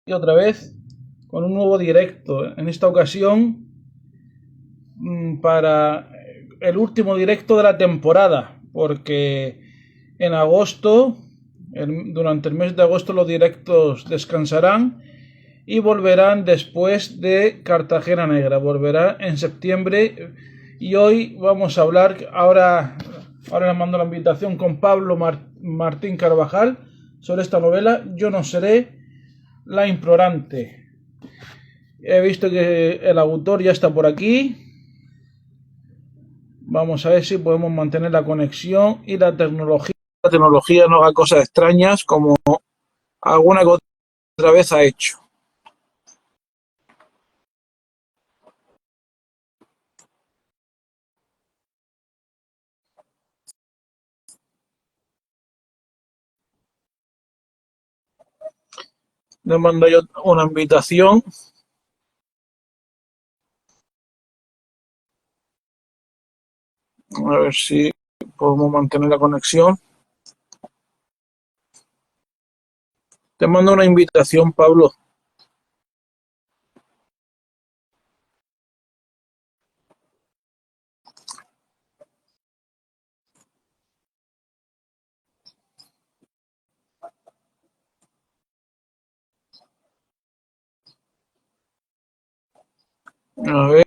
Y otra vez con un nuevo directo. En esta ocasión para el último directo de la temporada, porque en agosto, durante el mes de agosto, los directos descansarán y volverán después de Cartagena Negra. Volverá en septiembre. Y hoy vamos a hablar, ahora le mando la invitación con Pablo Martín Carvajal sobre esta novela, Yo no seré la implorante. He visto que el autor ya está por aquí. Vamos a ver si podemos mantener la conexión y la tecnología no haga cosas extrañas como alguna que otra vez ha hecho. Le mando yo una invitación. A ver si podemos mantener la conexión. Te mando una invitación, Pablo. A ver.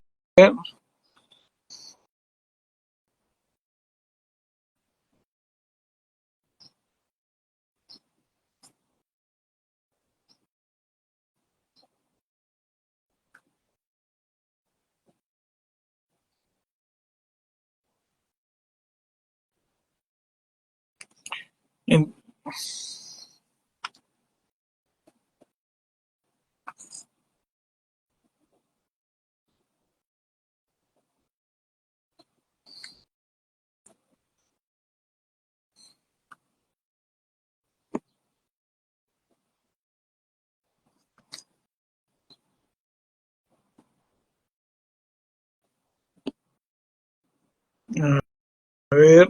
A ver.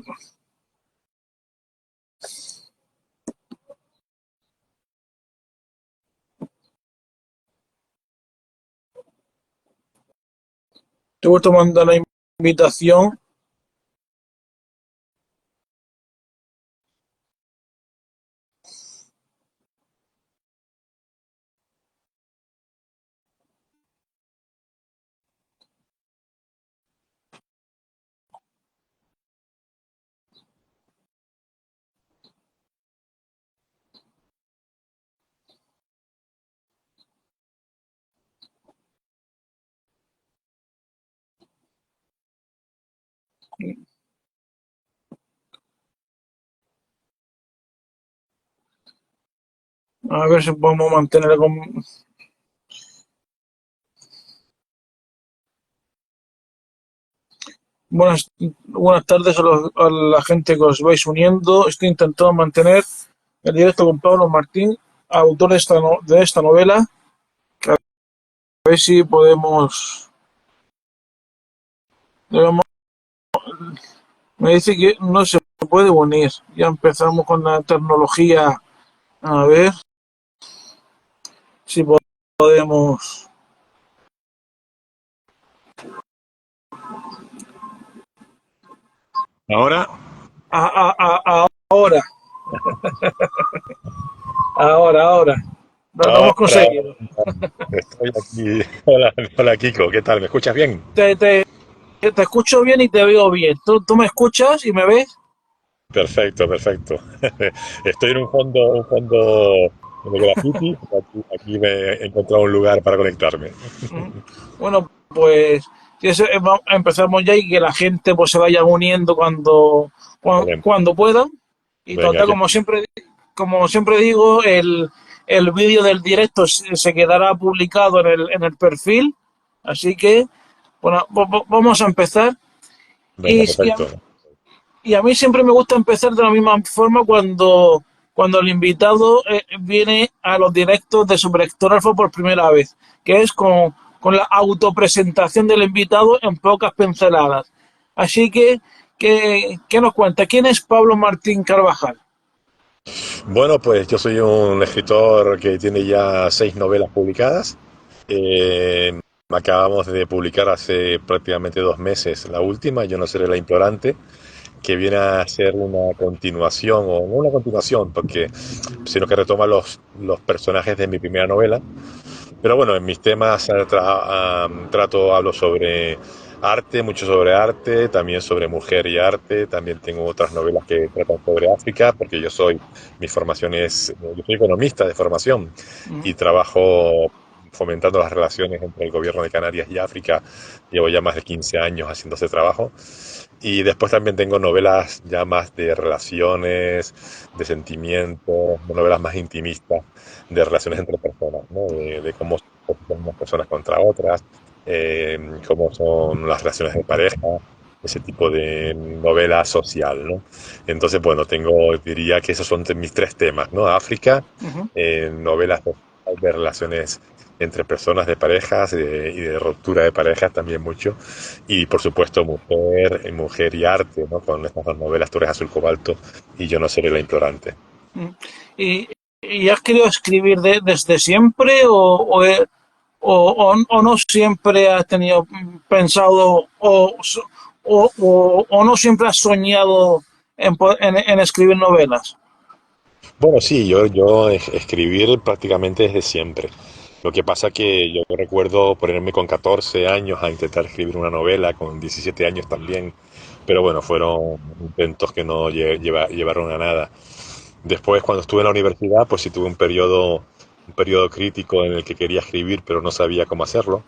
Te voy a mandar la invitación. A ver si podemos mantener con... Buenas tardes a la gente que os vais uniendo. Estoy intentando mantener el directo con Pablo Martín, autor de esta novela. Que a ver si debemos, me dice que no se puede unir. Ya empezamos con la tecnología. A ver si podemos. ¿Ahora? Ahora, ahora. Lo hemos Ahora conseguido. estoy aquí. Hola, hola Kiko, ¿qué tal? ¿Me escuchas bien? Te, te, te escucho bien y te veo bien. ¿Tú me escuchas y me ves? Perfecto, perfecto. Estoy en un fondo de graffiti. Aquí me he encontrado un lugar para conectarme. Bueno, pues si eso, empezamos ya y que la gente pues se vaya uniendo Vale. cuando puedan. Y Venga, total, como siempre digo, el vídeo del directo se quedará publicado en el perfil. Así que, bueno, vamos a empezar. venga, Y, y, a, perfecto. y a mí siempre me gusta empezar de la misma forma cuando el invitado viene a los directos de Superectógrafo por primera vez, que es con la autopresentación del invitado en pocas pinceladas. Así que, ¿qué nos cuenta? ¿Quién es Pablo Martín Carvajal? Bueno, pues yo soy un escritor que tiene ya 6 novelas publicadas. Acabamos de publicar hace prácticamente 2 meses la última, Yo no seré la implorante, que viene a ser una continuación, o no una continuación, porque, sino que retoma los personajes de mi primera novela. Pero bueno, en mis temas hablo sobre arte, mucho sobre arte, también sobre mujer y arte. También tengo otras novelas que tratan sobre África, porque mi formación yo soy economista de formación Ujú. y trabajo fomentando las relaciones entre el gobierno de Canarias y África. Llevo ya más de 15 años haciendo ese trabajo. Y después también tengo novelas ya más de relaciones, de sentimientos, novelas más intimistas, de relaciones entre personas, ¿no? De cómo son unas personas contra otras, cómo son las relaciones de pareja, ese tipo de novela social, ¿no? Entonces, bueno, diría que esos son mis 3 temas, ¿no? África, Ujú. novelas de relaciones entre personas, de parejas y de ruptura de parejas también mucho. Y por supuesto, mujer y arte, ¿no? Con estas 2 novelas, Tú eres azul cobalto y Yo no seré la implorante. Mm. ¿Y, y has querido escribir desde siempre o no siempre has tenido pensado o no siempre has soñado en escribir novelas? Bueno, sí, yo escribir prácticamente desde siempre. Lo que pasa que yo recuerdo ponerme con 14 años a intentar escribir una novela, con 17 años también, pero bueno, fueron intentos que no llevaron a nada. Después, cuando estuve en la universidad, pues sí tuve un periodo crítico en el que quería escribir, pero no sabía cómo hacerlo.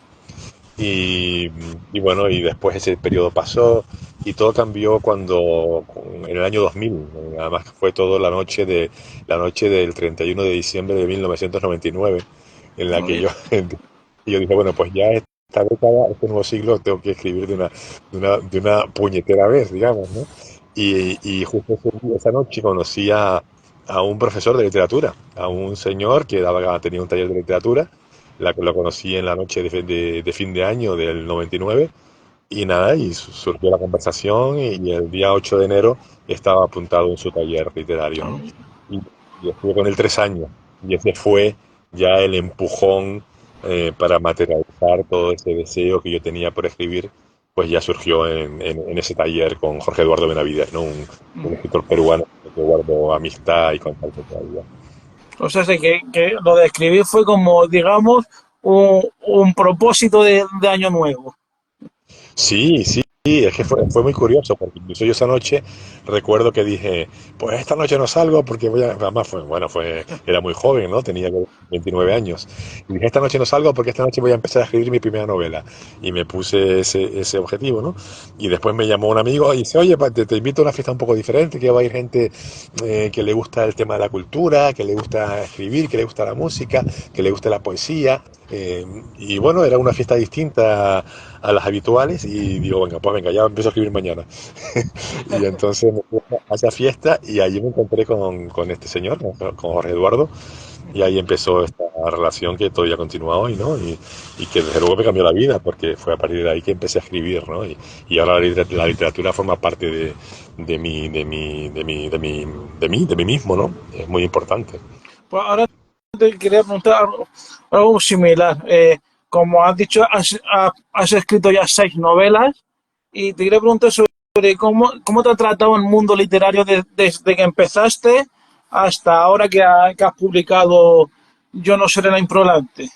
Y, y bueno, y después ese periodo pasó y todo cambió en el año 2000. Además fue todo la noche del 31 de diciembre de 1999, en la que Uy. yo dije, bueno, pues ya esta década, este nuevo siglo, tengo que escribir de una puñetera vez, digamos, ¿no? Y justo esa noche conocí a un profesor de literatura, a un señor que tenía un taller de literatura. Lo conocí en la noche de fin de año del 99 y nada, y surgió la conversación y el día 8 de enero estaba apuntado en su taller literario, ¿no? Y, y estuve con él 3 años y ese fue ya el empujón para materializar todo ese deseo que yo tenía por escribir, pues ya surgió en ese taller con Jorge Eduardo Benavides, ¿no? Un escritor peruano que guardo amistad y contacto todavía. O sea, sé que lo de escribir fue como, digamos, un propósito de año nuevo. Sí, sí, es que fue muy curioso, porque incluso yo esa noche recuerdo que dije, pues esta noche no salgo porque además era muy joven, ¿no? Tenía 29 años. Y dije, esta noche no salgo porque esta noche voy a empezar a escribir mi primera novela. Y me puse ese objetivo, ¿no? Y después me llamó un amigo y dice, oye, te invito a una fiesta un poco diferente, que va a ir gente que le gusta el tema de la cultura, que le gusta escribir, que le gusta la música, que le gusta la poesía. Y bueno, era una fiesta distinta a las habituales y digo, venga, pues venga, ya empiezo a escribir mañana. Y entonces me fui a esa fiesta y allí me encontré con este señor, con Jorge Eduardo, y ahí empezó esta relación que todavía continúa hoy, ¿no? Y que desde luego me cambió la vida, porque fue a partir de ahí que empecé a escribir, ¿no? Y ahora la literatura forma parte de mí mismo, ¿no? Es muy importante. Pues ahora te quería preguntar algo similar. Como has dicho, has escrito ya 6 novelas y te quería preguntar sobre cómo te ha tratado el mundo literario desde que empezaste hasta ahora que has publicado Yo no seré la improlante.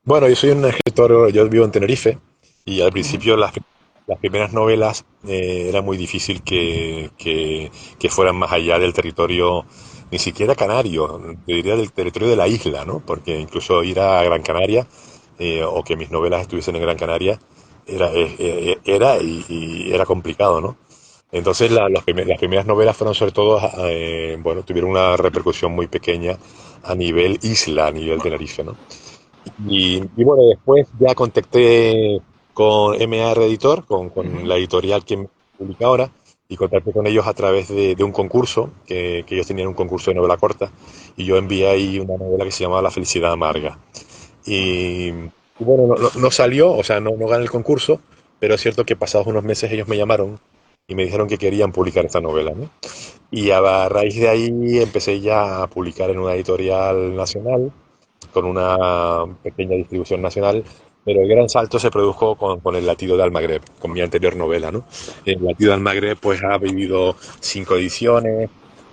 Bueno, yo soy un escritor, yo vivo en Tenerife y al principio las primeras novelas era muy difícil que fueran más allá del territorio, ni siquiera canario, te diría del territorio de la isla, ¿no? Porque incluso ir a Gran Canaria o que mis novelas estuviesen en Gran Canaria era complicado, ¿no? Entonces las primeras novelas fueron sobre todo, bueno, tuvieron una repercusión muy pequeña a nivel isla, a nivel Tenerife, ¿no? Y bueno, después ya contacté con MR Editor, con la editorial que me publica ahora, y contacté con ellos a través de un concurso, que ellos tenían un concurso de novela corta, y yo envié ahí una novela que se llamaba La felicidad amarga. Y bueno, no salió, o sea, no gané el concurso, pero es cierto que pasados unos meses ellos me llamaron y me dijeron que querían publicar esta novela, ¿no? Y a raíz de ahí empecé ya a publicar en una editorial nacional, con una pequeña distribución nacional, pero el gran salto se produjo con El latido de Almagreb, con mi anterior novela, ¿no? El latido de Almagreb pues ha vivido 5 ediciones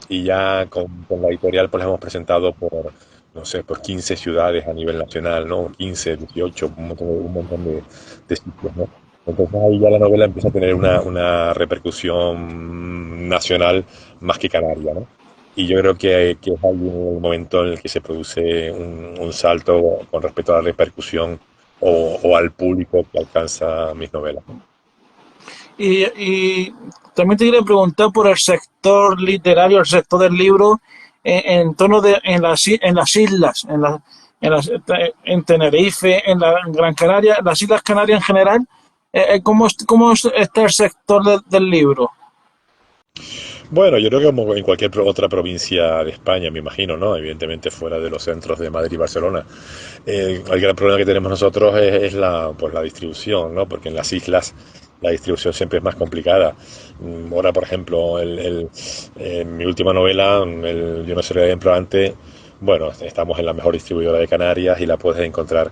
y ya con la editorial pues la hemos presentado por, no sé, por 15 ciudades a nivel nacional, ¿no? 15, 18, un montón de sitios, ¿no? Entonces ahí ya la novela empieza a tener una repercusión nacional más que canaria, ¿no? Y yo creo que es ahí el momento en el que se produce un salto con respecto a la repercusión o al público que alcanza mis novelas, ¿no? Y también te quería preguntar por el sector literario, el sector del libro, en torno de en las islas, en Tenerife, en la Gran Canaria, las Islas Canarias en general. ¿Cómo está el sector del libro? Bueno, yo creo que como en cualquier otra provincia de España, me imagino, ¿no? Evidentemente fuera de los centros de Madrid y Barcelona. El gran problema que tenemos nosotros es pues la distribución, ¿no? Porque en las islas la distribución siempre es más complicada. Ahora, por ejemplo, en mi última novela, Yo no seré imprudente, bueno, estamos en la mejor distribuidora de Canarias y la puedes encontrar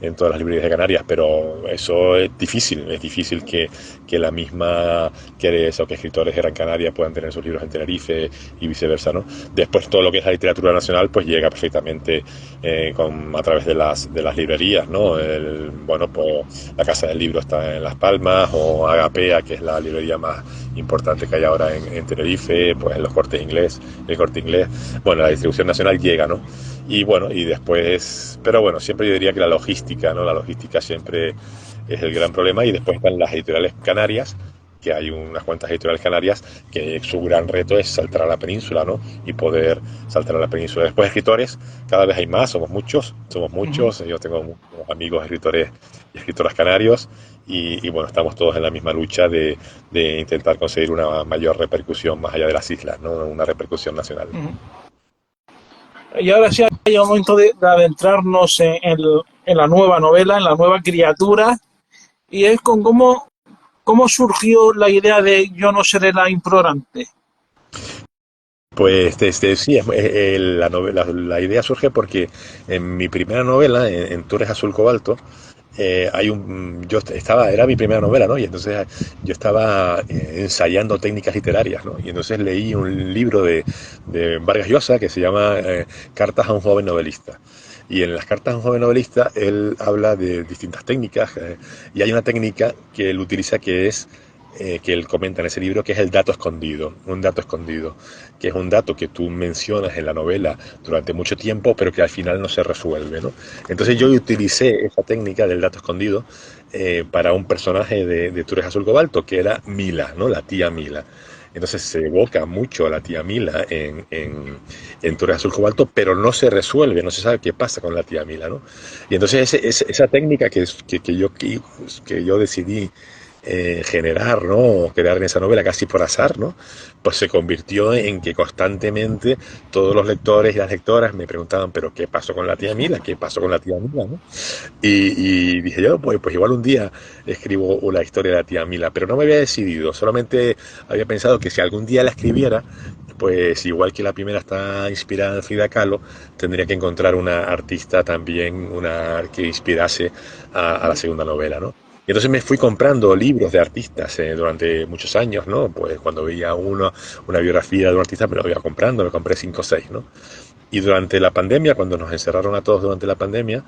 en todas las librerías de Canarias, pero eso es difícil que la misma que eso, que escritores de Gran Canaria puedan tener sus libros en Tenerife y viceversa, ¿no? Después todo lo que es la literatura nacional pues llega perfectamente a través de las librerías, ¿no? Bueno, pues la Casa del Libro está en Las Palmas, o Agapea, que es la librería más importante que hay ahora en Tenerife, pues en los el Corte Inglés. Bueno, la distribución nacional llega, ¿no? Y bueno, y después, pero bueno, siempre yo diría que la logística, ¿no? La logística siempre es el gran problema, y después están las editoriales canarias, que hay unas cuantas editoriales canarias que su gran reto es saltar a la península, ¿no? Y poder saltar a la península. Después escritores, cada vez hay más, somos Uh -huh. muchos, yo tengo muchos amigos escritores y escritoras canarios, y bueno, estamos todos en la misma lucha de intentar conseguir una mayor repercusión más allá de las islas, ¿no? Una repercusión nacional. Uh -huh. Y ahora sí hay un momento de adentrarnos en la nueva novela, en la nueva criatura, y es con cómo surgió la idea de Yo no seré la implorante. Pues sí, la idea surge porque en mi primera novela, en Tú eres azul cobalto, era mi primera novela, ¿no? Y entonces yo estaba ensayando técnicas literarias, ¿no? Y entonces leí un libro de Vargas Llosa que se llama Cartas a un joven novelista. Y en las cartas a un joven novelista él habla de distintas técnicas, y hay una técnica que él utiliza que él comenta en ese libro, que es el dato escondido, un dato escondido, que es un dato que tú mencionas en la novela durante mucho tiempo, pero que al final no se resuelve, ¿no? Entonces yo utilicé esa técnica del dato escondido para un personaje de Tú eres azul cobalto, que era Mila, ¿no? La tía Mila. Entonces se evoca mucho a la tía Mila en Tú eres azul cobalto, pero no se resuelve, no se sabe qué pasa con la tía Mila, ¿no? Y entonces esa técnica que yo decidí generar, ¿no? Crear en esa novela casi por azar, ¿no? Pues se convirtió en que constantemente todos los lectores y las lectoras me preguntaban, pero ¿qué pasó con la tía Mila? ¿Qué pasó con la tía Mila? ¿No? Y dije yo, pues igual un día escribo la historia de la tía Mila, pero no me había decidido, solamente había pensado que si algún día la escribiera, pues igual que la primera está inspirada en Frida Kahlo, tendría que encontrar una artista también, una que inspirase a la segunda novela, ¿no? Y entonces me fui comprando libros de artistas durante muchos años, ¿no? Pues cuando veía una biografía de un artista me lo iba comprando, me compré 5 o 6, ¿no? Y durante la pandemia, cuando nos encerraron a todos durante la pandemia,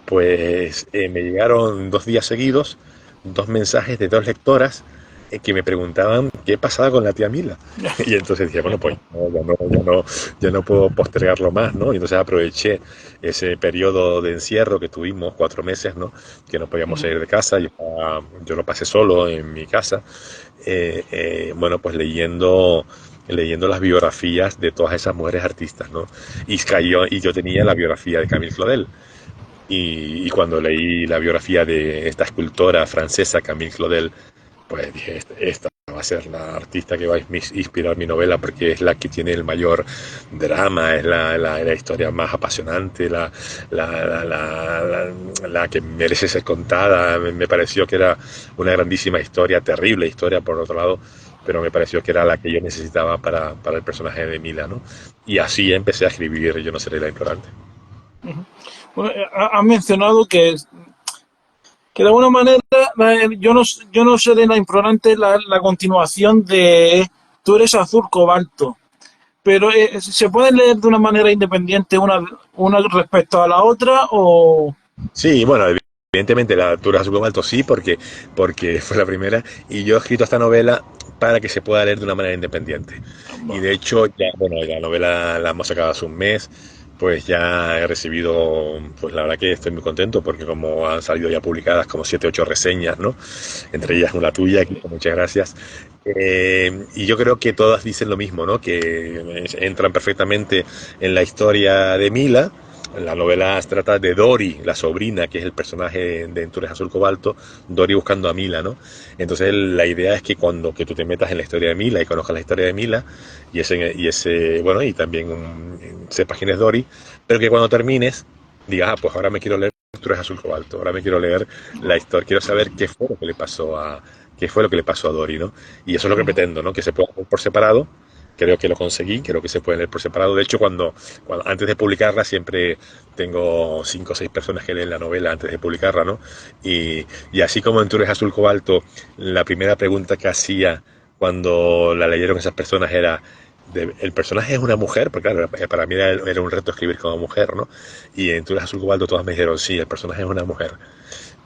pues me llegaron 2 días seguidos 2 mensajes de 2 lectoras que me preguntaban qué pasaba con la tía Mila. Y entonces dije, bueno, pues no, ya no puedo postergarlo más, ¿no? Y entonces aproveché ese periodo de encierro que tuvimos, 4 meses, ¿no? Que no podíamos salir de casa, yo lo pasé solo en mi casa, bueno, pues leyendo las biografías de todas esas mujeres artistas, ¿no? Y yo tenía la biografía de Camille Claudel. Y cuando leí la biografía de esta escultora francesa, Camille Claudel, pues dije, esta va a ser la artista que va a inspirar mi novela, porque es la que tiene el mayor drama, es la historia más apasionante, la que merece ser contada. Me pareció que era una grandísima historia, terrible historia por otro lado, pero me pareció que era la que yo necesitaba para el personaje de Mila, ¿no? Y así empecé a escribir Yo no seré la implorante. Ujú. Bueno, has mencionado que de alguna manera yo no seré la implorante la continuación de Tú eres azul cobalto, pero ¿se puede leer de una manera independiente una respecto a la otra o...? Sí, bueno, evidentemente la altura Azul Cobalto sí, porque fue la primera, y yo he escrito esta novela para que se pueda leer de una manera independiente. Y de hecho, ya, bueno, la novela la hemos sacado hace un mes, pues ya he recibido, pues la verdad que estoy muy contento, porque como han salido ya publicadas como 7 u 8 reseñas, ¿no? Entre ellas una tuya, que muchas gracias. Y yo creo que todas dicen lo mismo, ¿no? Que entran perfectamente en la historia de Mila. La novela se trata de Dori, la sobrina, que es el personaje de Tú eres azul cobalto, Dori buscando a Mila, ¿no? Entonces la idea es que cuando que tú te metas en la historia de Mila y conozcas la historia de Mila, bueno, y también sepas quién es Dori, pero que cuando termines digas, pues ahora me quiero leer Tú eres azul cobalto, ahora me quiero leer la historia, quiero saber qué fue lo que le pasó a Dori, ¿no? Y eso es lo que pretendo, ¿no? Que se pueda hacer por separado. Creo que lo conseguí, creo que se puede leer por separado. De hecho, antes de publicarla siempre tengo 5 o 6 personas que leen la novela antes de publicarla, ¿no? Y así como en Tú eres azul cobalto, la primera pregunta que hacía cuando la leyeron esas personas era, ¿el personaje es una mujer? Porque claro, para mí era un reto escribir como mujer, ¿no? Y en Tú eres azul cobalto todas me dijeron, sí, el personaje es una mujer.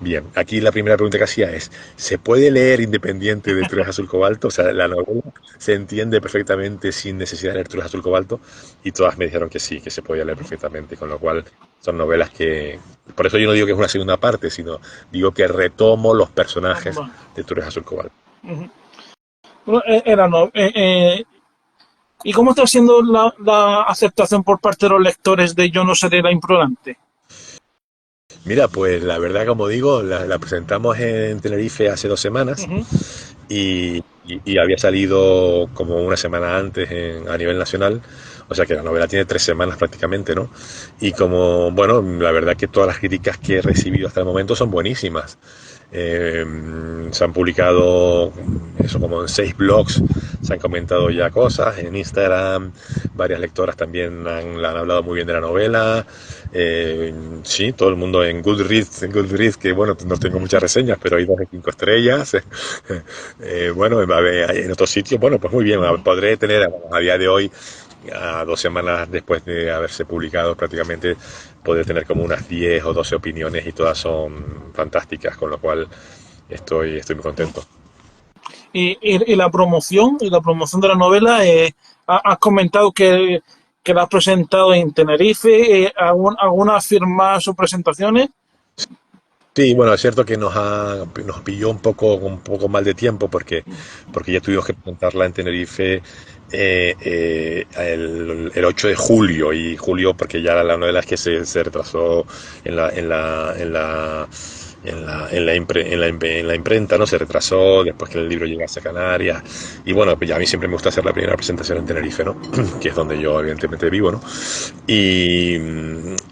Bien, aquí la primera pregunta que hacía es, ¿se puede leer independiente de Tú eres azul cobalto? O sea, la novela se entiende perfectamente sin necesidad de leer Tú eres azul cobalto, y todas me dijeron que sí, que se podía leer perfectamente, con lo cual son novelas que... Por eso yo no digo que es una segunda parte, sino digo que retomo los personajes Bueno, de Tú eres azul cobalto. bueno, ¿y cómo está siendo la aceptación por parte de los lectores de Yo no seré la implorante? Mira, pues la verdad, como digo, la presentamos en Tenerife hace 2 semanas Ujú. y había salido como una semana antes a nivel nacional, o sea que la novela tiene 3 semanas prácticamente, ¿no? Y como, bueno, la verdad que todas las críticas que he recibido hasta el momento son buenísimas. Eh, Se han publicado eso como en 6 blogs, se han comentado ya cosas en Instagram, varias lectoras también la han hablado muy bien de la novela. Sí, todo el mundo en Goodreads, que bueno, no tengo muchas reseñas, pero hay 2 de 5 estrellas. Bueno, en otros sitios, bueno, pues muy bien, podré tener a día de hoy, a 2 semanas después de haberse publicado prácticamente, poder tener como unas 10 o 12 opiniones y todas son fantásticas, con lo cual estoy muy contento. Y la promoción de la novela, has comentado que la has presentado en Tenerife, ¿alguna firma sus presentaciones? Sí, bueno, es cierto que nos pilló un poco mal de tiempo porque ya tuvimos que presentarla en Tenerife el 8 de julio, y julio porque ya la novela es que se retrasó en la, en la, en la, en la imprenta, ¿no? Se retrasó después que el libro llegase a Canarias. Y bueno, pues ya a mí siempre me gusta hacer la primera presentación en Tenerife, ¿no? Que es donde yo evidentemente vivo, ¿no? Y,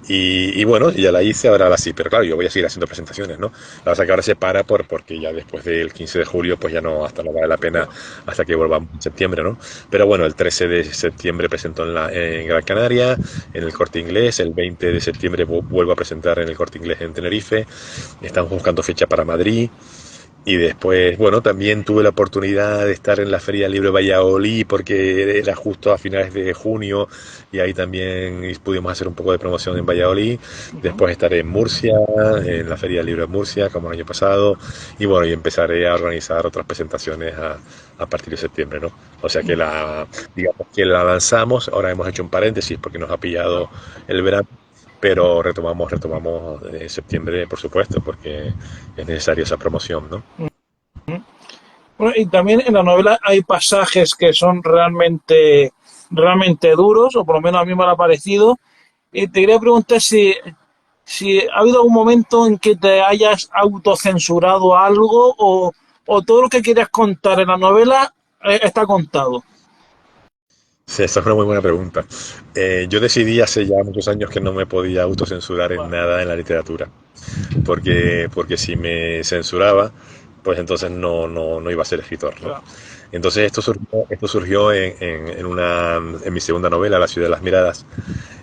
y bueno, ya la hice, ahora sí, pero claro, yo voy a seguir haciendo presentaciones, ¿no? La verdad que ahora se para porque ya después del 15 de julio, pues ya no, hasta no vale la pena hasta que volvamos en septiembre, ¿no? Pero bueno, el 13 de septiembre presento en Gran Canaria, en el Corte Inglés, el 20 de septiembre vuelvo a presentar en el Corte Inglés en Tenerife, estamos buscando fecha para Madrid. Y después, bueno, también tuve la oportunidad de estar en la Feria del Libro de Valladolid porque era justo a finales de junio, y ahí también pudimos hacer un poco de promoción en Valladolid. Ujú. Después estaré en Murcia, en la Feria del Libro de Murcia, como el año pasado. Y bueno, y empezaré a organizar otras presentaciones a partir de septiembre, ¿no? O sea que digamos que la lanzamos, ahora hemos hecho un paréntesis porque nos ha pillado el verano, pero retomamos en septiembre, por supuesto, porque es necesaria esa promoción, ¿no? Bueno, y también en la novela hay pasajes que son realmente duros, o por lo menos a mí me lo ha parecido. Y te quería preguntar si ha habido algún momento en que te hayas autocensurado algo o todo lo que querías contar en la novela está contado. Sí, esa es una muy buena pregunta. Yo decidí hace ya muchos años que no me podía autocensurar en Bueno, nada en la literatura, porque si me censuraba, pues entonces no iba a ser escritor, ¿no? claro. Entonces esto surgió en mi segunda novela, La ciudad de las miradas,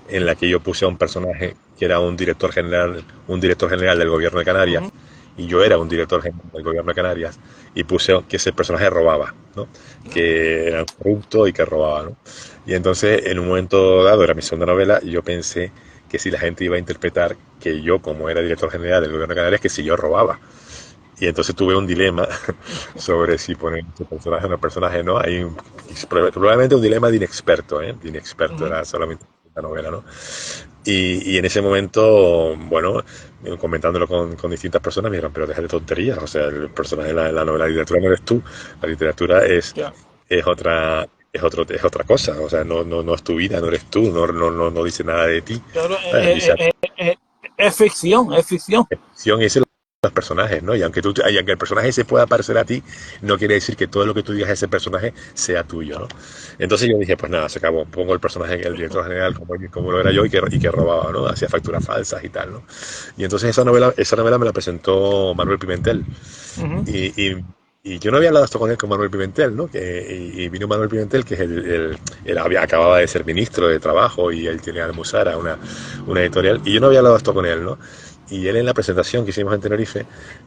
en la que yo puse a un personaje que era un director general del gobierno de Canarias, Ujú. y yo era un director general del gobierno de Canarias, y puse que ese personaje robaba, ¿no? Que era corrupto y que robaba, ¿no? Y entonces, en un momento dado, era mi segunda novela, y yo pensé que si la gente iba a interpretar que yo, como era director general del gobierno de Canarias, que si yo robaba. Y entonces tuve un dilema sobre si poner este personaje o no personaje, ¿no? Probablemente un dilema de inexperto, ¿eh? De inexperto, Ujú. era solamente la novela, ¿no? Y en ese momento, bueno, comentándolo con distintas personas, me dijeron, pero deja de tonterías, o sea, el personaje de la novela, la literatura no eres tú, la literatura Ya. es otra, es otra cosa, o sea, no es tu vida, no eres tú, no dice nada de ti. Claro, Dice es ficción, es ficción. acción y ese los personajes, ¿no? Y aunque el personaje se pueda parecer a ti, no quiere decir que todo lo que tú digas a ese personaje sea tuyo, ¿no? Entonces yo dije, pues nada, se acabó, pongo el personaje, el director general como lo era yo y que robaba, ¿no? Hacía facturas falsas y tal, ¿no? Y entonces esa novela me la presentó Manuel Pimentel. Ujú. Y yo no había hablado esto con él, con Manuel Pimentel, ¿no? Y vino Manuel Pimentel, que es acababa de ser ministro de Trabajo y él tiene Almuzara, una editorial, y yo no había hablado esto con él, ¿no? Y él en la presentación que hicimos en Tenerife,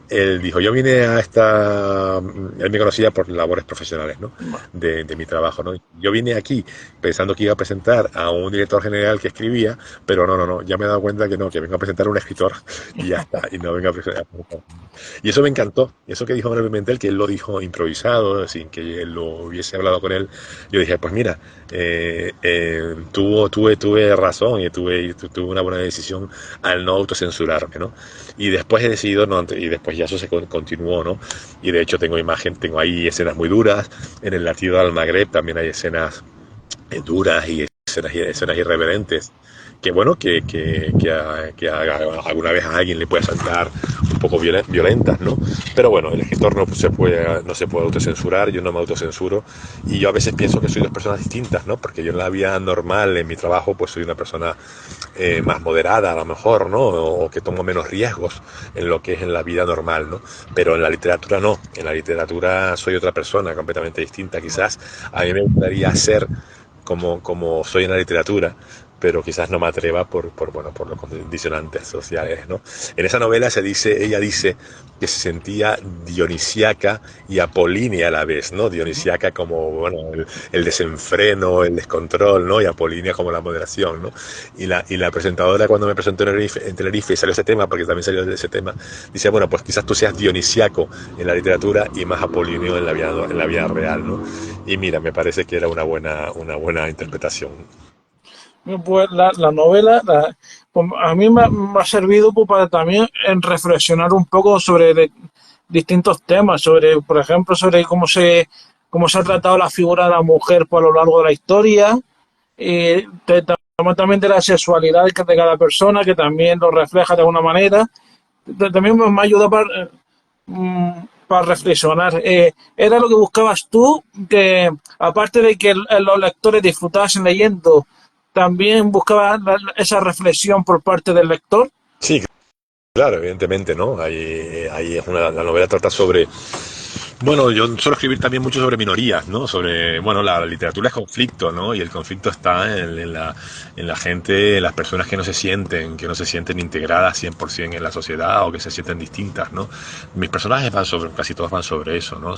él dijo, yo vine a él me conocía por labores profesionales, ¿no? De mi trabajo, ¿no? Yo vine aquí pensando que iba a presentar a un director general que escribía, pero no, ya me he dado cuenta que no, que vengo a presentar a un escritor y ya está, y no vengo a presentar. Y eso me encantó, eso que dijo Manuel Pimentel, que él lo dijo improvisado, sin que él lo hubiese hablado con él. Yo dije, pues mira, tuve razón y tuve una buena decisión al no autocensurarme, ¿no? Y después he decidido, no, y después ya eso se continuó, ¿no? Y de hecho tengo ahí escenas muy duras, en el latido al Magreb también hay escenas duras y escenas irreverentes que bueno alguna vez a alguien le puede saltar un poco violentas, ¿no? Pero bueno, el escritor no se puede autocensurar, yo no me autocensuro, y yo a veces pienso que soy dos personas distintas, ¿no? Porque yo en la vida normal, en mi trabajo, pues soy una persona más moderada a lo mejor, ¿no? O que tomo menos riesgos en lo que es en la vida normal, ¿no? Pero en la literatura no, en la literatura soy otra persona completamente distinta. Quizás a mí me gustaría ser como soy en la literatura, pero quizás no me atreva por los condicionantes sociales, ¿no? En esa novela ella dice que se sentía dionisíaca y apolínea a la vez, ¿no? Dionisíaca como, bueno, el desenfreno, el descontrol, ¿no? Y apolínea como la moderación, ¿no? Y la presentadora cuando me presentó en Tenerife y salió ese tema, porque también salió de ese tema, dice, bueno, pues quizás tú seas dionisíaco en la literatura y más apolíneo en la vida real, ¿no? Y mira, me parece que era una buena interpretación. Pues la novela pues, a mí me ha servido pues, para también en reflexionar un poco sobre distintos temas, sobre, por ejemplo, sobre cómo se ha tratado la figura de la mujer por lo largo de la historia, y también de la sexualidad de cada persona, que también lo refleja de alguna manera. También me ha ayudado para reflexionar. ¿Era lo que buscabas tú? Que aparte de que los lectores disfrutasen leyendo, también buscaba esa reflexión por parte del lector. Sí, claro, evidentemente, ¿no? La novela trata sobre. Bueno, yo suelo escribir también mucho sobre minorías, ¿no? Bueno, la literatura es conflicto, ¿no? Y el conflicto está en la gente, en las personas que no se sienten integradas 100% en la sociedad o que se sienten distintas, ¿no? Mis personajes casi todos van sobre eso, ¿no?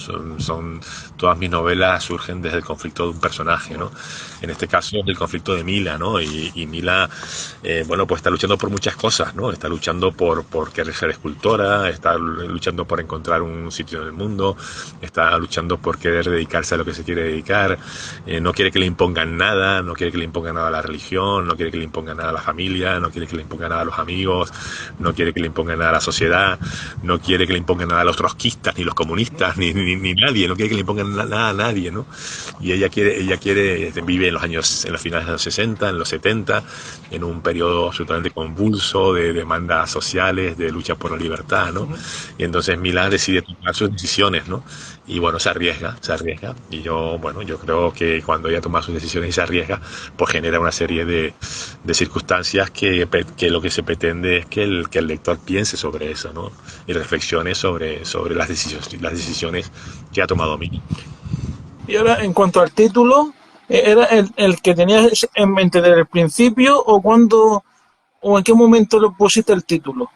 Todas mis novelas surgen desde el conflicto de un personaje, ¿no? En este caso, el conflicto de Mila, ¿no? Y Mila, bueno, pues está luchando por muchas cosas, ¿no? Está luchando por querer ser escultora, está luchando por encontrar un sitio en el mundo, está luchando por querer dedicarse a lo que se quiere dedicar, no quiere que le impongan nada, no quiere que le impongan nada a la religión, no quiere que le impongan nada a la familia, no quiere que le impongan nada a los amigos, no quiere que le impongan nada a la sociedad, no quiere que le impongan nada a los trotskistas, ni los comunistas, ni nadie, no quiere que le impongan nada a nadie, ¿no? Y vive en los finales de los 60, en los 70, en un periodo absolutamente convulso de demandas sociales, de lucha por la libertad, ¿no? Y entonces Milán decide tomar sus decisiones, ¿no? Y bueno, se arriesga. Y yo creo que cuando ella toma sus decisiones y se arriesga, pues genera una serie de circunstancias que lo que se pretende es que el lector piense sobre eso, ¿no? Y reflexione sobre las decisiones que ha tomado Mili. Y ahora, en cuanto al título, ¿era el que tenías en mente desde el principio o cuándo o en qué momento le pusiste el título?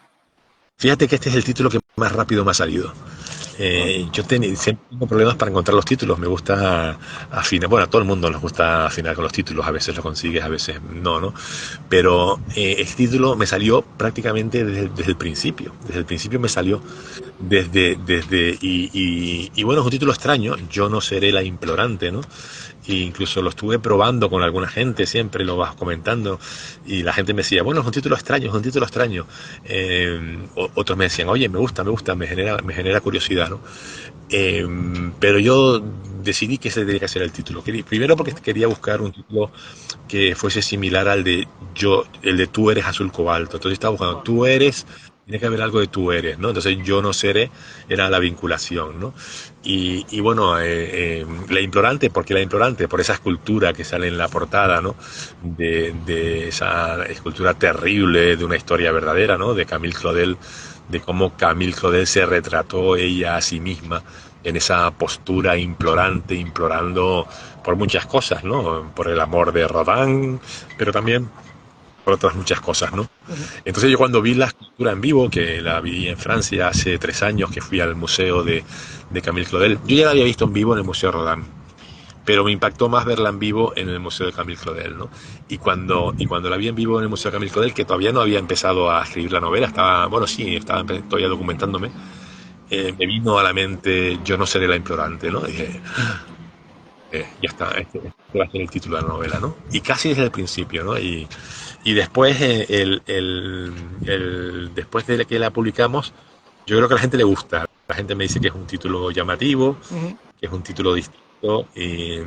Fíjate que este es el título que más rápido me ha salido. Siempre tengo problemas para encontrar los títulos. Me gusta afinar. Bueno, a todo el mundo nos gusta afinar con los títulos. A veces lo consigues, a veces no, ¿no? Pero este título me salió prácticamente desde el principio. Desde el principio me salió. Y bueno, es un título extraño. Yo no seré la implorante, ¿no? E incluso lo estuve probando con alguna gente, siempre lo vas comentando, y la gente me decía, bueno, es un título extraño, es un título extraño. Otros me decían, oye, me genera curiosidad, ¿no? Pero yo decidí que ese tenía que ser el título. Primero porque quería buscar un título que fuese similar al de el de Tú eres azul cobalto. Entonces estaba buscando Tú eres, tiene que haber algo de Tú eres, ¿no? Entonces yo no seré, era la vinculación, ¿no? Y bueno, la implorante, ¿por qué la implorante? Por esa escultura que sale en la portada, ¿no? De esa escultura terrible de una historia verdadera, ¿no? De Camille Claudel, de cómo Camille Claudel se retrató ella a sí misma en esa postura implorante, implorando por muchas cosas, ¿no? Por el amor de Rodin, pero también por otras muchas cosas, ¿no? Ujú. Entonces yo cuando vi la escultura en vivo, que la vi en Francia hace 3 años, que fui al museo de Camille Claudel, yo ya la había visto en vivo en el Museo Rodin, pero me impactó más verla en vivo en el Museo de Camille Claudel, ¿no? Y cuando la vi en vivo en el Museo de Camille Claudel, que todavía no había empezado a escribir la novela, estaba todavía documentándome, me vino a la mente Yo no seré la implorante, ¿no? Dije, ya está, este va a ser el título de la novela, ¿no? Y casi desde el principio, ¿no? Y después, después de que la publicamos, yo creo que a la gente le gusta. La gente me dice que es un título llamativo, Ujú. que es un título distinto. Y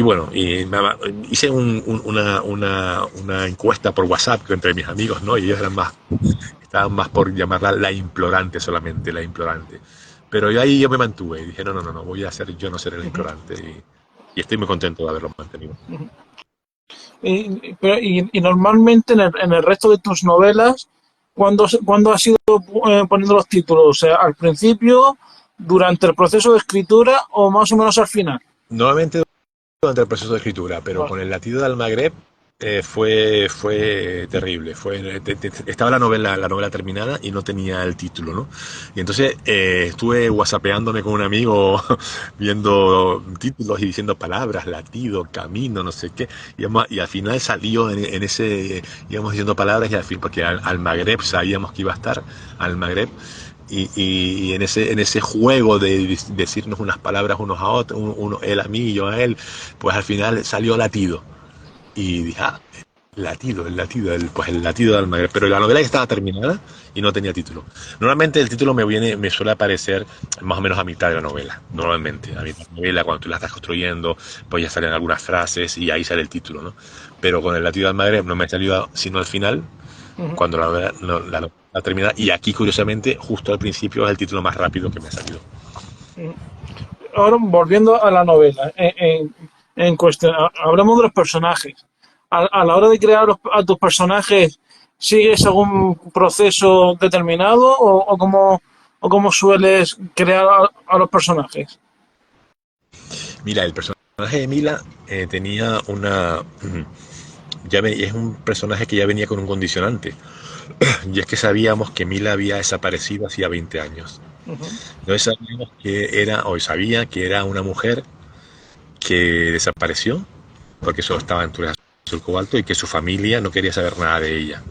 bueno, hice una encuesta por WhatsApp entre mis amigos, ¿no? Y ellos estaban más por llamarla la implorante solamente, la implorante. Pero yo me mantuve y dije, no, no, no, no, voy a hacer, yo no seré el Ujú. implorante. Y estoy muy contento de haberlo mantenido. Ujú. Y normalmente en el resto de tus novelas, ¿cuándo has ido poniendo los títulos? O sea, ¿al principio, durante el proceso de escritura o más o menos al final? Nuevamente durante el proceso de escritura, pero Vale. con el latido del Magreb fue terrible. Estaba la novela terminada y no tenía el título, ¿no? Y entonces estuve whatsappeándome con un amigo, viendo títulos y diciendo palabras, latido, camino, no sé qué. Y al final salió en ese, íbamos diciendo palabras y al fin, porque al Magreb sabíamos que iba a estar, al Magreb. Y en ese juego de decirnos unas palabras unos a otros, él a mí y yo a él, pues al final salió latido. Y dije, pues el latido de Almaguer. Pero la novela ya estaba terminada y no tenía título. Normalmente el título me suele aparecer más o menos a mitad de la novela. Normalmente, a mitad de la novela, cuando tú la estás construyendo, pues ya salen algunas frases y ahí sale el título, ¿no? Pero con el latido de Almaguer no me salió sino al final, Ujú. cuando la novela, no, la novela terminada. Y aquí, curiosamente, justo al principio es el título más rápido que me ha salido. Ujú. Ahora, volviendo a la novela, en cuestión, hablamos de los personajes. A la hora de crear a tus personajes, ¿sigues algún proceso determinado o cómo sueles crear a los personajes? Mira, el personaje de Mila tenía una... es un personaje que ya venía con un condicionante. Y es que sabíamos que Mila había desaparecido hacía 20 años. Ujú. Entonces sabía que era una mujer que desapareció, porque solo estaba en Túnez Azul Cobalto y que su familia no quería saber nada de ella.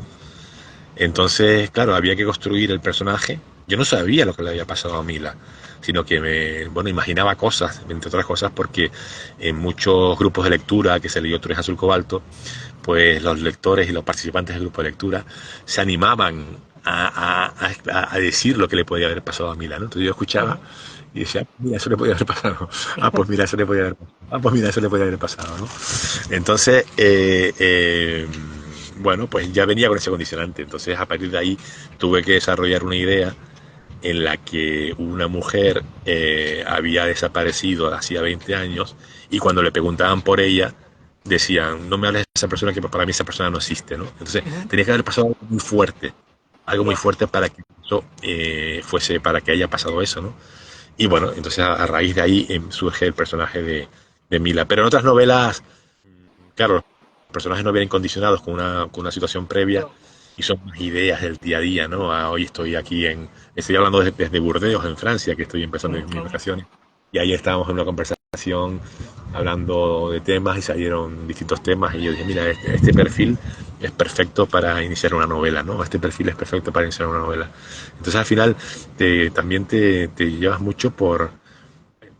Entonces, claro, había que construir el personaje. Yo no sabía lo que le había pasado a Mila, sino que imaginaba cosas, entre otras cosas, porque en muchos grupos de lectura que se leyó Túnez Azul Cobalto, pues los lectores y los participantes del grupo de lectura se animaban a decir lo que le podía haber pasado a Mila, ¿no? Entonces yo escuchaba Ajá. y decía, mira, eso le podía haber pasado. Pues mira, eso le podía haber pasado. Pues mira, eso le podía haber pasado, ¿no? Entonces, bueno, pues ya venía con ese condicionante. Entonces, a partir de ahí, tuve que desarrollar una idea en la que una mujer había desaparecido hacía 20 años y cuando le preguntaban por ella, decían, no me hables de esa persona, que para mí esa persona no existe, ¿no? Entonces, Ujú. tenía que haber pasado algo muy Ya. fuerte para que eso para que haya pasado eso, ¿no? Y bueno, entonces a raíz de ahí surge el personaje de Mila. Pero en otras novelas, claro, los personajes no vienen condicionados con una situación previa Claro. y son más ideas del día a día, ¿no? Hoy estoy aquí estoy hablando desde Burdeos, en Francia, que estoy empezando mis Claro. vacaciones. Y ahí estábamos en una conversación hablando de temas y salieron distintos temas y yo dije, mira, este perfil es perfecto para iniciar una novela, ¿no? Este perfil es perfecto para iniciar una novela. Entonces al final también te llevas mucho por,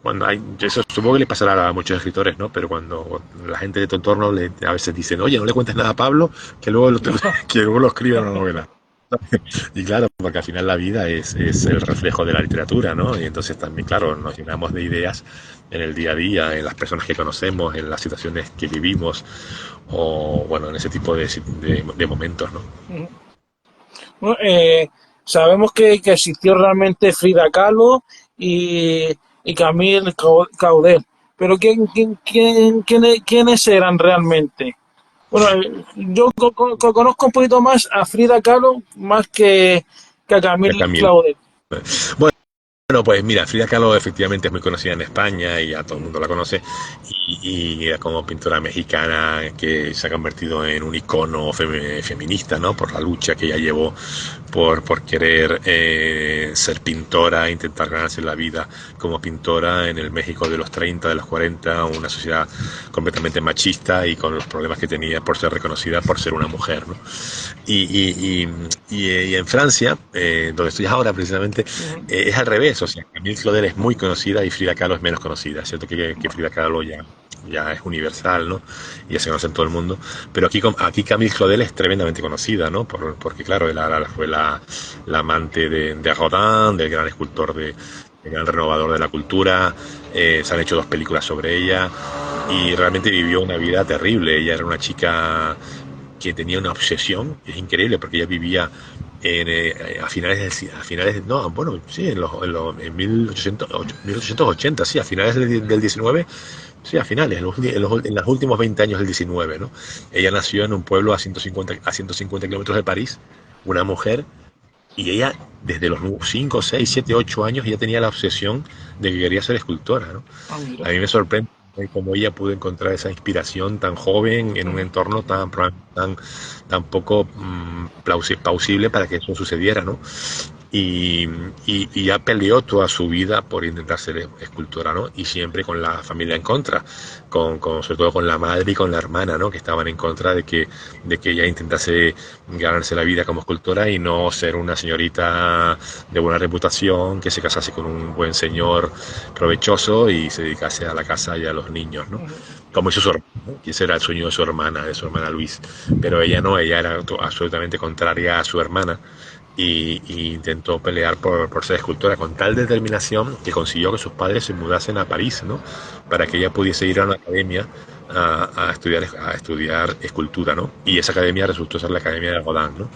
cuando hay, eso supongo que le pasará a muchos escritores, ¿no? Pero cuando la gente de tu entorno a veces dicen, oye, no le cuentes nada a Pablo, que luego que luego lo escribe en una novela. Y claro, porque al final la vida es el reflejo de la literatura, ¿no? Y entonces también, claro, nos llenamos de ideas en el día a día, en las personas que conocemos, en las situaciones que vivimos, o bueno, en ese tipo de momentos, ¿no? Ujú. Bueno, sabemos que existió realmente Frida Kahlo y, y Camille Claudel, pero ¿quiénes eran realmente? Bueno, yo conozco un poquito más a Frida Kahlo más que a De Camille Camilo. Claudel. Bueno, pues mira, Frida Kahlo efectivamente es muy conocida en España y ya todo el mundo la conoce y era como pintora mexicana que se ha convertido en un icono feminista, ¿no? Por la lucha que ella llevó por querer ser pintora, intentar ganarse la vida como pintora en el México de los 30, de los 40, una sociedad completamente machista y con los problemas que tenía por ser reconocida por ser una mujer, ¿no? Y, y, y en Francia, donde estoy ahora precisamente, Ujú. es al revés. O sea, Camille Claudel es muy conocida y Frida Kahlo es menos conocida. Es cierto que Frida Kahlo ya es universal, ¿no? Y ya se conoce en todo el mundo. Pero aquí Camille Claudel es tremendamente conocida, ¿no? Porque, claro, fue la amante de Rodin, del gran escultor el gran renovador de la cultura. Se han hecho dos películas sobre ella y realmente vivió una vida terrible. Ella era una chica que tenía una obsesión, es increíble porque ella vivía a finales, no, bueno, sí, en 1880, sí, a finales del 19, sí, a finales, en los últimos 20 años del 19, ¿no? Ella nació en un pueblo a 150 kilómetros de París, una mujer, y ella desde los 5 6 7 8 años ya tenía la obsesión de que quería ser escultora, ¿no? Ah, A mira. mí me sorprende cómo ella pudo encontrar esa inspiración tan joven en un Ujú. entorno tan poco plausible para que eso sucediera, ¿no? Y, y ya peleó toda su vida por intentar ser escultora, ¿no? Y siempre con la familia en contra, sobre todo con la madre y con la hermana, ¿no? Que estaban en contra de que ella intentase ganarse la vida como escultora y no ser una señorita de buena reputación, que se casase con un buen señor provechoso y se dedicase a la casa y a los niños, ¿no? Ujú. Como hizo su hermana, ¿no? Que ese era el sueño de su hermana Luis. Pero ella no, ella era absolutamente contraria a su hermana y intentó pelear por ser escultora con tal determinación que consiguió que sus padres se mudasen a París, ¿no? Para que ella pudiese ir a una academia a estudiar escultura, ¿no? Y esa academia resultó ser la Academia de Rodin, ¿no?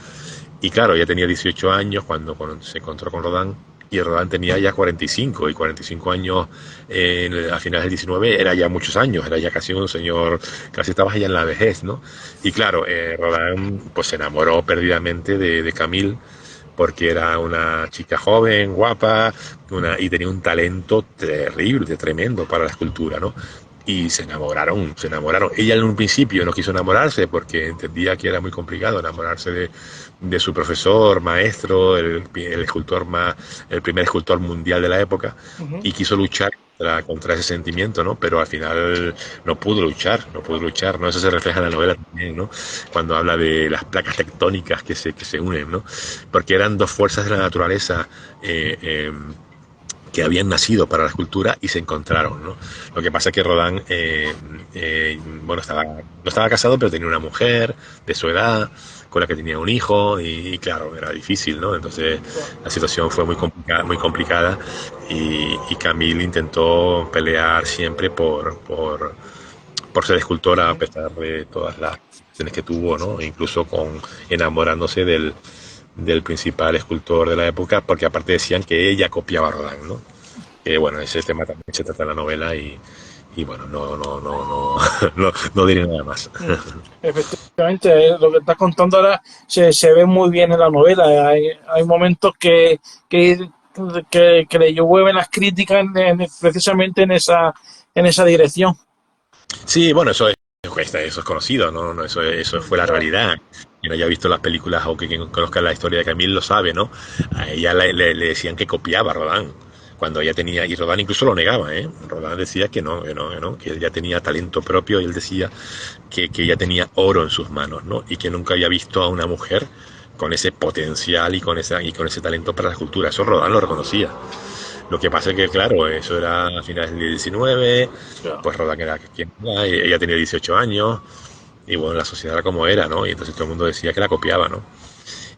Y claro, ella tenía 18 años cuando se encontró con Rodin y Rodin tenía ya 45 y 45 años a finales del 19 era ya muchos años, era ya casi un señor, casi estaba ya en la vejez, ¿no? Y claro, Rodin pues se enamoró perdidamente de Camille porque era una chica joven, guapa, y tenía un talento terrible, tremendo para la escultura, ¿no? Y se enamoraron, se enamoraron. Ella en un principio no quiso enamorarse porque entendía que era muy complicado enamorarse de su profesor, maestro, el escultor más, el primer escultor mundial de la época, Ujú. y quiso luchar contra ese sentimiento, ¿no? Pero al final no pudo luchar, no pudo luchar, ¿no? Eso se refleja en la novela también, ¿no? Cuando habla de las placas tectónicas que se unen, ¿no? Porque eran dos fuerzas de la naturaleza eh, eh, que habían nacido para la escultura y se encontraron, ¿no? Lo que pasa es que Rodin, bueno, no estaba casado, pero tenía una mujer de su edad, con la que tenía un hijo, y claro, era difícil, ¿no? Entonces Claro. la situación fue muy complicada y Camille intentó pelear siempre por ser escultora a Ujú. pesar de todas las situaciones que tuvo, ¿no? E incluso enamorándose del principal escultor de la época, porque aparte decían que ella copiaba a Rodin, ¿no? Que bueno, ese tema también se trata en la novela y bueno, no diré nada más. Mm. Efectivamente, lo que estás contando ahora se ve muy bien en la novela. Hay momentos que que le llueven las críticas precisamente en esa dirección. Sí, bueno, eso es conocido, ¿no? Eso fue la realidad. Quien haya visto las películas o que quien conozca la historia de Camille lo sabe, ¿no? A ella le decían que copiaba a Rodin, cuando ella tenía, y Rodin incluso lo negaba, ¿eh? Rodin decía que no, que ella tenía talento propio, y él decía que ella tenía oro en sus manos, ¿no? Y que nunca había visto a una mujer con ese potencial y con ese talento para la escultura. Eso Rodin lo reconocía. Lo que pasa es que, claro, eso era a finales del 19, Claro. pues Roda era quien era, ella tenía 18 años, y bueno, la sociedad era como era, ¿no? Y entonces todo el mundo decía que la copiaba, ¿no?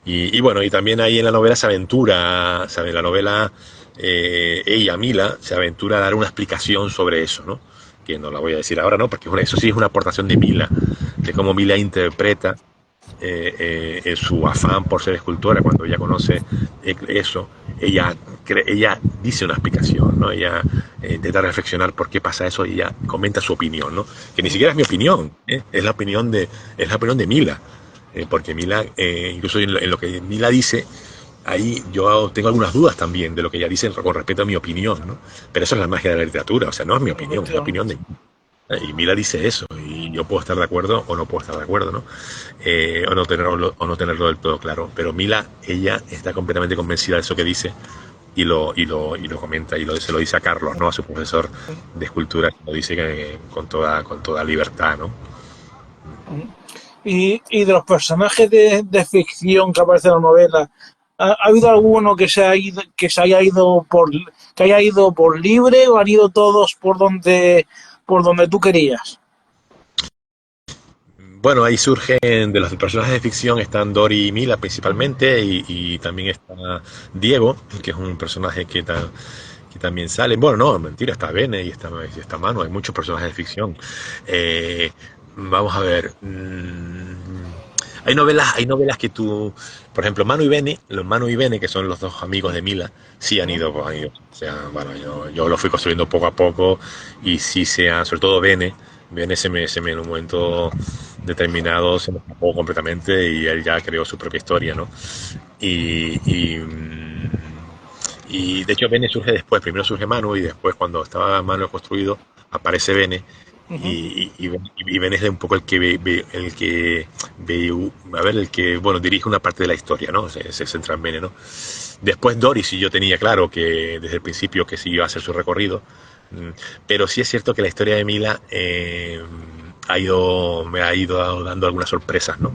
Y bueno, y también ahí en la novela se aventura, ¿sabes? En la novela, ella, Mila, se aventura a dar una explicación sobre eso, ¿no? Que no la voy a decir ahora, ¿no? Porque eso sí es una aportación de Mila, de cómo Mila interpreta en su afán por ser escultora, cuando ella conoce eso, ella dice una explicación, ¿no? Ella intenta reflexionar por qué pasa eso, y ella comenta su opinión, ¿no? Que ni siquiera es mi opinión, ¿eh? Es la opinión de Mila, porque Mila, incluso en lo que Mila dice, ahí yo tengo algunas dudas también de lo que ella dice con respecto a mi opinión, ¿no? Pero eso es la magia de la literatura, o sea, no es mi opinión, es la opinión de Mila. Y Mila dice eso, y yo puedo estar de acuerdo o no puedo estar de acuerdo, ¿no? O no tenerlo del todo claro. Pero Mila, ella está completamente convencida de eso que dice, y lo comenta, se lo dice a Carlos, ¿no? A su profesor de escultura, lo dice con toda libertad, ¿no? Y de los personajes de ficción que aparecen en la novela, ¿ha habido alguno que se haya ido que haya ido por libre o han ido todos por donde tú querías? Bueno, ahí surgen de los personajes de ficción, están Dory y Mila principalmente, y también está Diego, que es un personaje que también sale. Bueno, no, mentira, está Bene y está Manu, hay muchos personajes de ficción. Eh, Vamos a ver. Hay novelas que tú, por ejemplo, los Manu y Bene, que son los dos amigos de Mila, sí han ido, pues, han ido. O sea, bueno, yo lo fui construyendo poco a poco, y sí sobre todo Bene en un momento determinado se me escapó completamente, y él ya creó su propia historia, ¿no? Y, y, mm, y de hecho Bene surge después, primero surge Manu, y después, cuando estaba Manu construido, aparece Bene, Ujú. y Bene es un poco el que, bueno, dirige una parte de la historia, ¿no? Se centra en Bene, ¿no? Después Doris, y yo tenía claro que desde el principio que sí iba a hacer su recorrido. Pero sí es cierto que la historia de Mila, me ha ido dando algunas sorpresas, ¿no?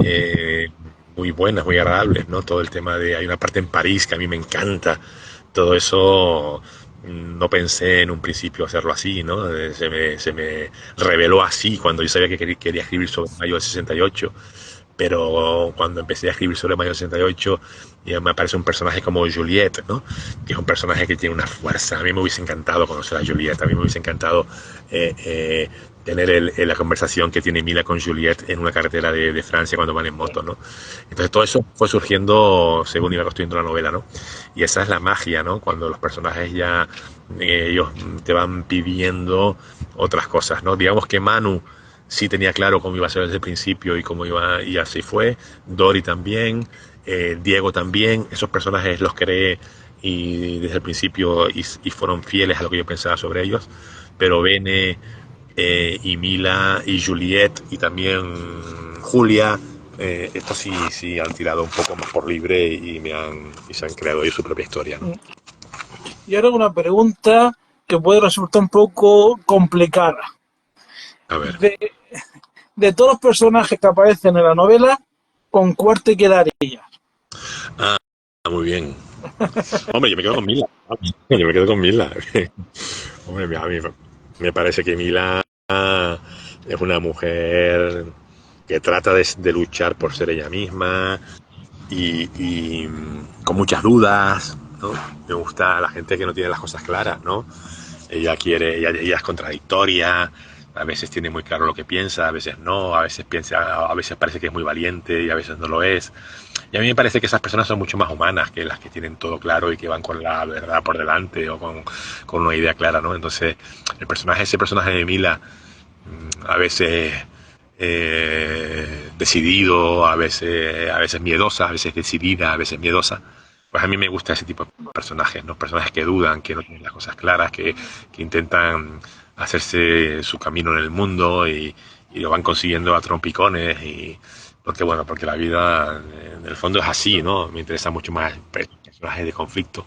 Eh, Muy buenas, muy agradables, ¿no? Todo el tema hay una parte en París que a mí me encanta. Todo eso, no pensé en un principio hacerlo así, ¿no? Se me reveló así cuando yo sabía que quería escribir sobre mayo del 68. Pero cuando empecé a escribir sobre Mayo 68, ya me aparece un personaje como Juliette, ¿no? Que es un personaje que tiene una fuerza. A mí me hubiese encantado conocer a Juliette, a mí me hubiese encantado tener la conversación que tiene Mila con Juliette en una carretera de Francia cuando van en moto, ¿no? Entonces todo eso fue surgiendo según iba construyendo la novela, ¿no? Y esa es la magia, ¿no? Cuando los personajes ya, ellos te van pidiendo otras cosas, ¿no? Digamos que Manu sí tenía claro cómo iba a ser desde el principio, y así fue. Dory también, Diego también, esos personajes los creé y desde el principio, y fueron fieles a lo que yo pensaba sobre ellos. Pero Bene, y Mila y Juliette y también Julia, estos sí han tirado un poco más por libre, y se han creado ellos su propia historia, ¿no? Y ahora una pregunta que puede resultar un poco complicada. A ver. De, de todos los personajes que aparecen en la novela, ¿con cuál te quedaría? Ah, muy bien. Hombre, yo me quedo con Mila. Yo me quedo con Mila. Hombre, a mí me parece que Mila es una mujer que trata de luchar por ser ella misma, con muchas dudas, ¿no? Me gusta la gente que no tiene las cosas claras, ¿no? Ella es contradictoria, a veces tiene muy claro lo que piensa, a veces no, a veces parece que es muy valiente y a veces no lo es. Y a mí me parece que esas personas son mucho más humanas que las que tienen todo claro y que van con la verdad por delante, o con una idea clara, ¿no? Entonces, ese personaje de Mila, a veces decidido, a veces miedosa, a veces decidida, a veces miedosa, Pues a mí me gusta ese tipo de personajes, ¿no? Personajes que dudan, que no tienen las cosas claras, que intentan hacerse su camino en el mundo y lo van consiguiendo a trompicones y porque bueno, porque la vida en el fondo es así, ¿no? Me interesa mucho más personajes de conflicto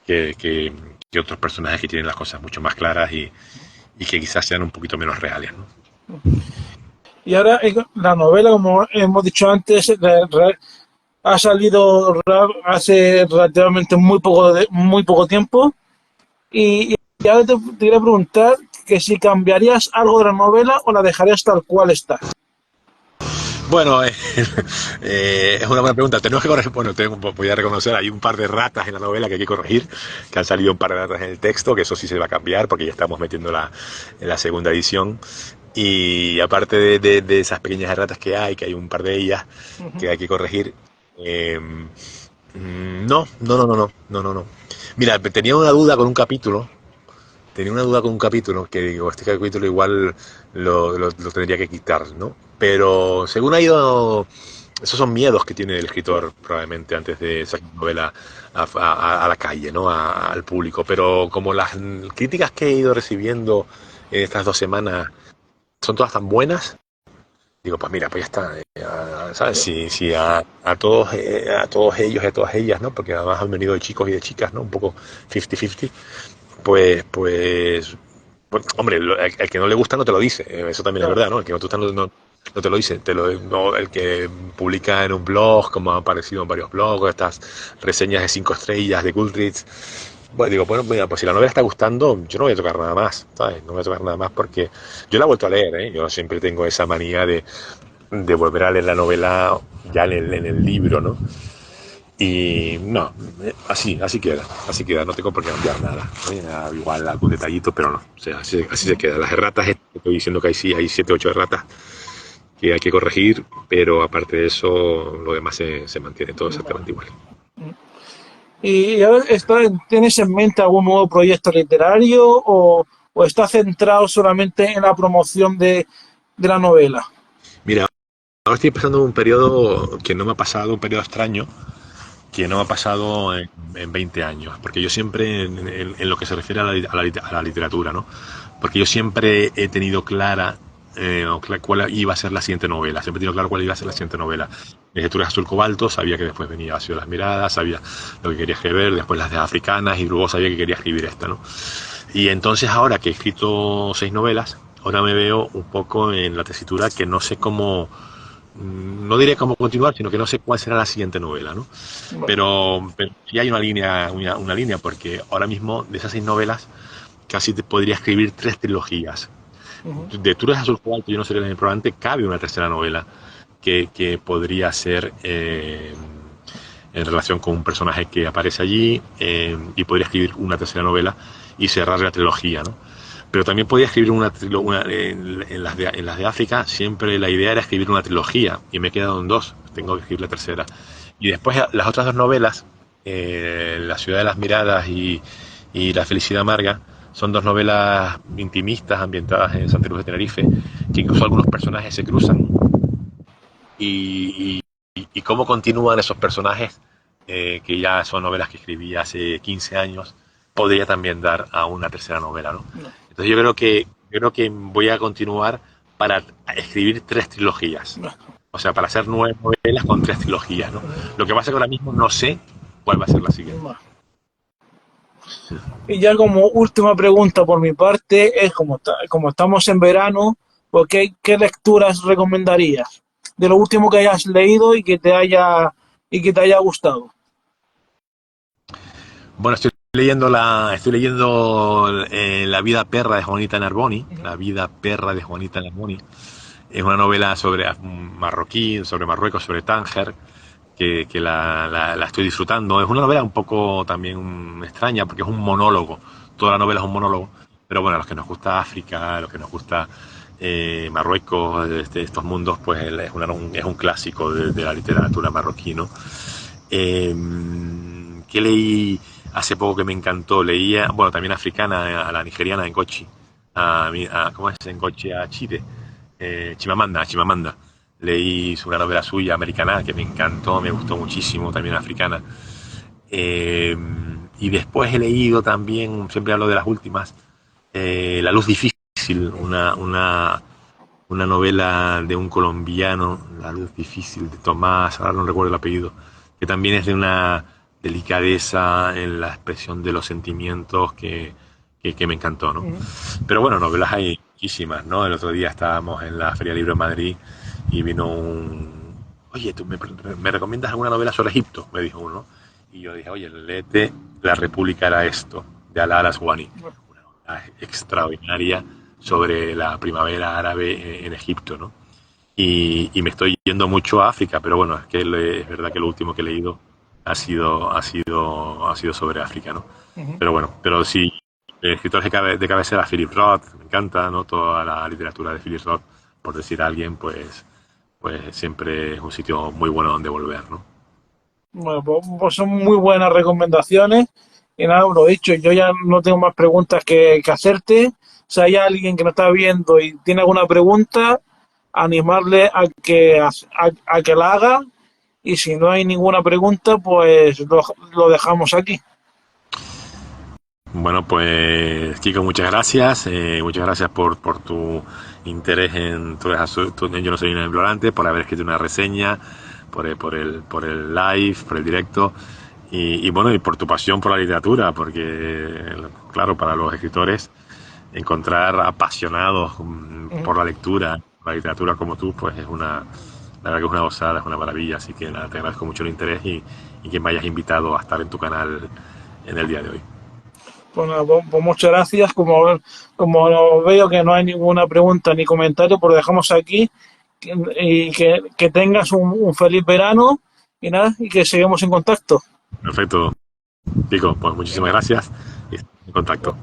que otros personajes que tienen las cosas mucho más claras y que quizás sean un poquito menos reales, ¿no? Y ahora la novela, como hemos dicho antes, ha salido hace relativamente muy poco tiempo. Y ahora te quería preguntar que si cambiarías algo de la novela o la dejarías tal cual está. Bueno, es una buena pregunta. Tenemos que corregir, bueno, voy a reconocer, hay un par de ratas en la novela que hay que corregir, que han salido un par de ratas en el texto, que eso sí se va a cambiar porque ya estamos metiendo en la segunda edición. Y aparte de esas pequeñas erratas que hay un par de ellas que hay que corregir. No. Mira, tenía una duda con un capítulo. Tenía una duda con un capítulo que digo, este capítulo igual lo tendría que quitar, ¿no? Pero según ha ido, esos son miedos que tiene el escritor probablemente antes de sacar novela a la calle, ¿no? Al público. Pero como las críticas que he ido recibiendo en estas 2 semanas son todas tan buenas, digo, pues mira, pues ya está, ¿sabes? Si a todos ellos y a todas ellas, ¿no? Porque además han venido de chicos y de chicas, ¿no? Un poco 50-50, pues, hombre, el que no le gusta no te lo dice, eso también es Claro. verdad, ¿no? El que no te gusta no te lo dice, el que publica en un blog, como ha aparecido en varios blogs, estas reseñas de 5 estrellas de Goodreads, pues digo, bueno, mira, pues si la novela está gustando, yo no voy a tocar nada más, ¿sabes? No voy a tocar nada más porque yo la he vuelto a leer, ¿eh? Yo siempre tengo esa manía de volver a leer la novela ya en el libro, ¿no? Y no, así queda, no tengo por qué cambiar nada. Igual algún detallito, pero no, o sea, así se queda. Las erratas, estoy diciendo que hay 7, 8 erratas que hay que corregir, pero aparte de eso, lo demás se mantiene todo exactamente igual. ¿Y ahora tienes en mente algún nuevo proyecto literario o está centrado solamente en la promoción de la novela? Mira, ahora estoy pasando un periodo que no me ha pasado, un periodo extraño, que no me ha pasado en 20 años, porque yo siempre, en lo que se refiere a la literatura, ¿no? Porque yo siempre he tenido clara cuál iba a ser la siguiente novela, siempre he tenido claro cuál iba a ser la siguiente novela. Mi escritura es azul cobalto, sabía que después venía Vacío de las miradas, sabía lo que quería escribir, después las de africanas y luego sabía que quería escribir esta, ¿no? Y entonces ahora que he escrito 6 novelas, ahora me veo un poco en la tesitura que no sé cómo, no diré cómo continuar, sino que no sé cuál será la siguiente novela, ¿no? Bueno, Pero sí hay una línea, porque ahora mismo de esas 6 novelas casi te podría escribir 3 trilogías. ujú. De Tú eres azul cobalto, yo no seré el improbante, cabe una tercera novela que podría ser en relación con un personaje que aparece allí y podría escribir una tercera novela y cerrar la trilogía, ¿no? Pero también podía escribir en las de África, siempre la idea era escribir una trilogía y me he quedado en 2, tengo que escribir la tercera. Y después las otras 2 novelas, La ciudad de las miradas y La felicidad amarga, son 2 novelas intimistas ambientadas en Santa Cruz de Tenerife, que incluso algunos personajes se cruzan y cómo continúan esos personajes, que ya son novelas que escribí hace 15 años, podría también dar a una tercera novela, ¿no? No, Entonces yo creo que voy a continuar para escribir 3 trilogías. no. O sea, para hacer 9 novelas con 3 trilogías, ¿no? Lo que pasa es que ahora mismo no sé cuál va a ser la siguiente. No. Y ya como última pregunta por mi parte es como estamos en verano, pues ¿qué lecturas recomendarías? De lo último que hayas leído y que te haya gustado. Bueno, estoy leyendo La vida perra de Juanita Narboni, La vida perra de Juanita Narboni. Es una novela sobre marroquí, sobre Marruecos, sobre Tánger, que la estoy disfrutando. Es una novela un poco también extraña porque es un monólogo. Toda la novela es un monólogo. Pero bueno, a los que nos gusta África, a los que nos gusta Marruecos, estos mundos, pues es un clásico de la literatura marroquí, ¿no? Eh, que leí hace poco que me encantó. Leía, bueno, también africana, a la nigeriana en Gochi. ¿Cómo es en Gochi? A Chile. Chimamanda. Leí una novela suya, americana, que me encantó, me gustó muchísimo, también africana. Y después he leído también, siempre hablo de las últimas, La luz difícil, una novela de un colombiano, La luz difícil, de Tomás, ahora no recuerdo el apellido, que también es de una delicadeza en la expresión de los sentimientos que me encantó, ¿no? Pero bueno, novelas hay muchísimas, ¿no? El otro día estábamos en la Feria Libro en Madrid y vino un... Oye, ¿tú me recomiendas alguna novela sobre Egipto? Me dijo uno. Y yo dije, oye, léete La República era esto, de Alaa Al-Aswany. Una novela extraordinaria sobre la primavera árabe en Egipto, ¿no? Y me estoy yendo mucho a África, pero bueno, es que es verdad que lo último que he leído ha sido sobre África, ¿no? Pero bueno, pero sí, el escritor de cabecera, Philip Roth, me encanta, ¿no? Toda la literatura de Philip Roth, por decir a alguien, pues siempre es un sitio muy bueno donde volver, ¿no? Bueno, pues son muy buenas recomendaciones. Y nada, lo dicho, yo ya no tengo más preguntas que hacerte. Si hay alguien que nos está viendo y tiene alguna pregunta, animarle a que la haga. Y si no hay ninguna pregunta, pues lo dejamos aquí. Bueno, pues Kiko, muchas gracias por tu interés en Yo no soy un explorante, por haber escrito una reseña, por el live, por el directo, y bueno, y por tu pasión por la literatura, porque claro, para los escritores encontrar apasionados por la lectura, la literatura como tú, pues la verdad que es una gozada, es una maravilla, así que nada, te agradezco mucho el interés y que me hayas invitado a estar en tu canal en el día de hoy. Pues, nada, pues muchas gracias. Como veo que no hay ninguna pregunta ni comentario, pues lo dejamos aquí. Y que tengas un feliz verano y nada, y que sigamos en contacto. Perfecto, Pico, pues muchísimas gracias y estamos en contacto.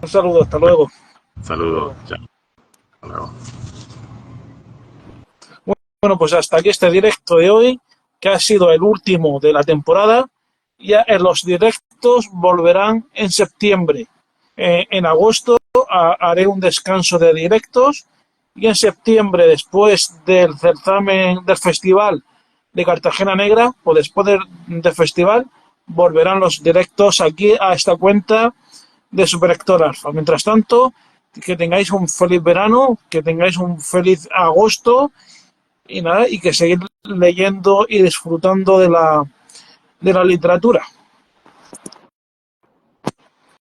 Un saludo, hasta luego. Hasta Saludos, luego. chao, hasta luego. Bueno, pues hasta aquí este directo de hoy, que ha sido el último de la temporada. Ya en los directos volverán en septiembre. En agosto haré un descanso de directos y en septiembre, después del certamen del festival de Cartagena Negra, o después del festival, volverán los directos aquí a esta cuenta de Super Héctor Alfa. Mientras tanto, que tengáis un feliz verano, que tengáis un feliz agosto y nada, y que seguir leyendo y disfrutando de la literatura.